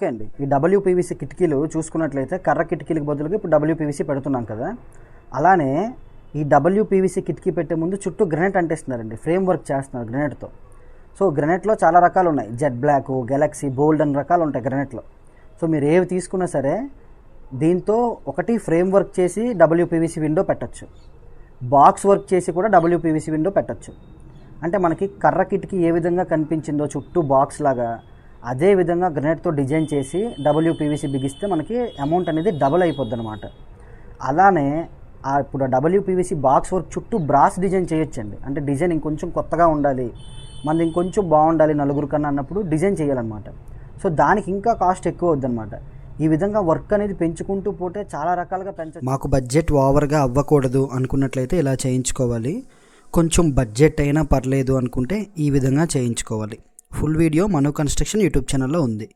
Okay అండి, ఈ WPVC కిటికీలు చూసుకున్నట్లయితే కర్ర కిటికీలకు బదులుగా ఇప్పుడు డబ్ల్యూపీవీసీ పెడుతున్నాం కదా. అలానే ఈ డబ్ల్యూపీవీసీ కిటికీ పెట్టే ముందు చుట్టూ గ్రెనైట్ అంటిస్తున్నారండి, ఫ్రేమ్ వర్క్ చేస్తున్నారు గ్రెనైట్తో. సో గ్రెనైట్లో చాలా రకాలు ఉన్నాయి, జెడ్ బ్లాక్, గెలాక్సీ, బోల్డ్ అని రకాలు ఉంటాయి గ్రెనైట్లో. సో మీరు ఏవి తీసుకున్నా సరే దీంతో ఒకటి ఫ్రేమ్ వర్క్ చేసి డబ్ల్యూపీవీసీ విండో పెట్టచ్చు, బాక్స్ వర్క్ చేసి కూడా డబ్ల్యూపీవీసీ విండో పెట్టచ్చు. అంటే మనకి కర్ర కిటికీ ఏ విధంగా కనిపించిందో చుట్టూ బాక్స్ లాగా అదే విధంగా గ్రెనైట్తో డిజైన్ చేసి డబ్ల్యూపీవీసీ బిగిస్తే మనకి అమౌంట్ అనేది డబుల్ అయిపోద్ది అనమాట. అలానే ఇప్పుడు డబ్ల్యూపీవీసీ బాక్స్ వర్క్ చుట్టూ బ్రాస్ డిజైన్ చేయొచ్చండి. అంటే డిజైన్ ఇంకొంచెం కొత్తగా ఉండాలి, మనది ఇంకొంచెం బాగుండాలి నలుగురు కన్నా అన్నప్పుడు డిజైన్ చేయాలన్నమాట. సో దానికి ఇంకా కాస్ట్ ఎక్కువ అవుద్ది అనమాట. ఈ విధంగా వర్క్ అనేది పెంచుకుంటూ పోతే చాలా రకాలుగా పెంచ. మాకు బడ్జెట్ ఓవర్గా అవ్వకూడదు అనుకున్నట్లయితే ఇలా చేయించుకోవాలి, కొంచెం బడ్జెట్ అయినా పర్లేదు అనుకుంటే ఈ విధంగా చేయించుకోవాలి. ఫుల్ వీడియో మను కన్స్ట్రక్షన్ యూట్యూబ్ ఛానల్లో ఉంది.